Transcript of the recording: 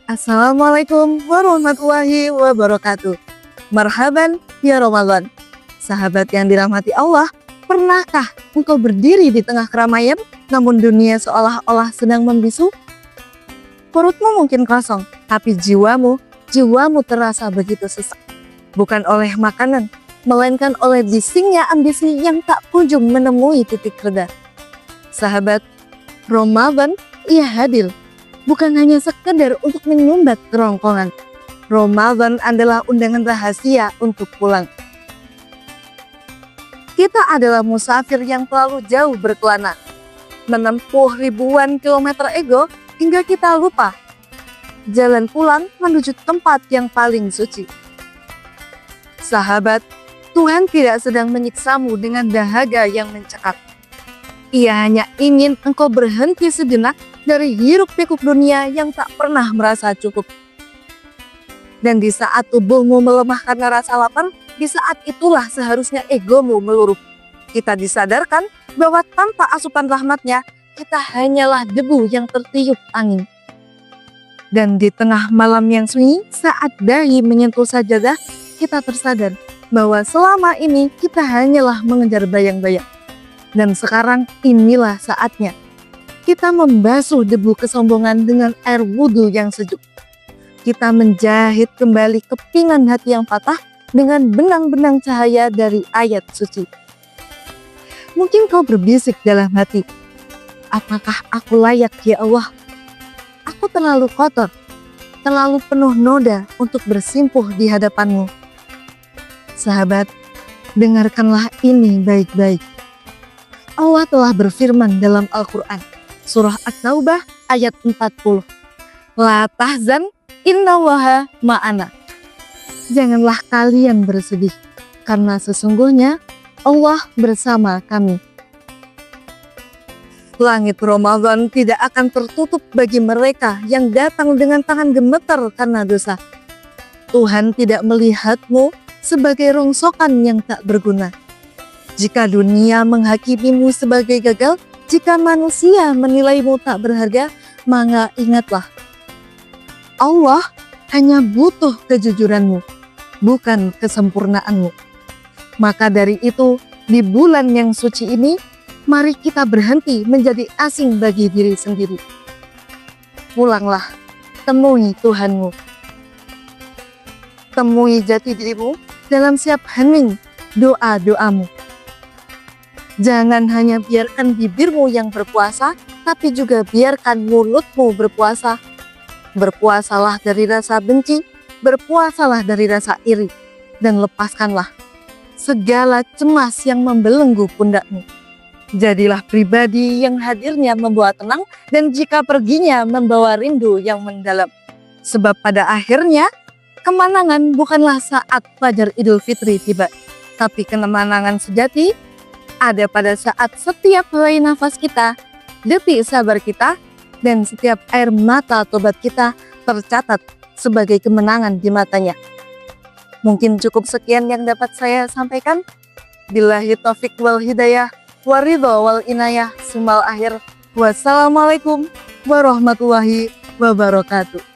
Assalamualaikum warahmatullahi wabarakatuh. Marhaban ya Ramadan. Sahabat yang dirahmati Allah, pernahkah engkau berdiri di tengah keramaian namun dunia seolah-olah sedang membisu? Perutmu mungkin kosong, tapi jiwamu terasa begitu sesak. Bukan oleh makanan, melainkan oleh bisingnya ambisi yang tak kunjung menemui titik reda. Sahabat, Ramadan ia hadir bukan hanya sekedar untuk menyumbat kerongkongan. Ramadan adalah undangan rahasia untuk pulang. Kita adalah musafir yang terlalu jauh berkelana, menempuh ribuan kilometer ego hingga kita lupa jalan pulang menuju tempat yang paling suci. Sahabat, Tuhan tidak sedang menyiksamu dengan dahaga yang mencekak. Ia hanya ingin engkau berhenti sejenak dari hiruk-pikuk dunia yang tak pernah merasa cukup. Dan di saat tubuhmu melemah karena rasa lapar, di saat itulah seharusnya egomu meluruh. Kita disadarkan bahwa tanpa asupan rahmatnya, kita hanyalah debu yang tertiup angin. Dan di tengah malam yang sunyi, saat dahi menyentuh sajadah, kita tersadar bahwa selama ini kita hanyalah mengejar bayang-bayang. Dan sekarang inilah saatnya kita membasuh debu kesombongan dengan air wudhu yang sejuk. Kita menjahit kembali kepingan hati yang patah dengan benang-benang cahaya dari ayat suci. Mungkin kau berbisik dalam hati, apakah aku layak ya Allah? Aku terlalu kotor, terlalu penuh noda untuk bersimpuh di hadapanmu. Sahabat, dengarkanlah ini baik-baik. Allah telah berfirman dalam Al-Quran, Surah At-Taubah ayat 40. La tahzan innallaha ma'ana. Janganlah kalian bersedih, karena sesungguhnya Allah bersama kami. Langit Ramadan tidak akan tertutup bagi mereka yang datang dengan tangan gemetar karena dosa. Tuhan tidak melihatmu sebagai rongsokan yang tak berguna. Jika dunia menghakimimu sebagai gagal, jika manusia menilaimu tak berharga, maka ingatlah, Allah hanya butuh kejujuranmu, bukan kesempurnaanmu. Maka dari itu, di bulan yang suci ini, mari kita berhenti menjadi asing bagi diri sendiri. Pulanglah, temui Tuhanmu. Temui jati dirimu dalam setiap hening doa-doamu. Jangan hanya biarkan bibirmu yang berpuasa, tapi juga biarkan mulutmu berpuasa. Berpuasalah dari rasa benci, berpuasalah dari rasa iri, dan lepaskanlah segala cemas yang membelenggu pundakmu. Jadilah pribadi yang hadirnya membawa tenang, dan jika perginya membawa rindu yang mendalam. Sebab pada akhirnya, kemenangan bukanlah saat fajar Idul Fitri tiba, tapi kemenangan sejati ada pada saat setiap helai nafas kita, detik sabar kita, dan setiap air mata tobat kita tercatat sebagai kemenangan di matanya. Mungkin cukup sekian yang dapat saya sampaikan. Billahi taufik wal hidayah, waridho wal inayah, sumal akhir. Wassalamualaikum warahmatullahi wabarakatuh.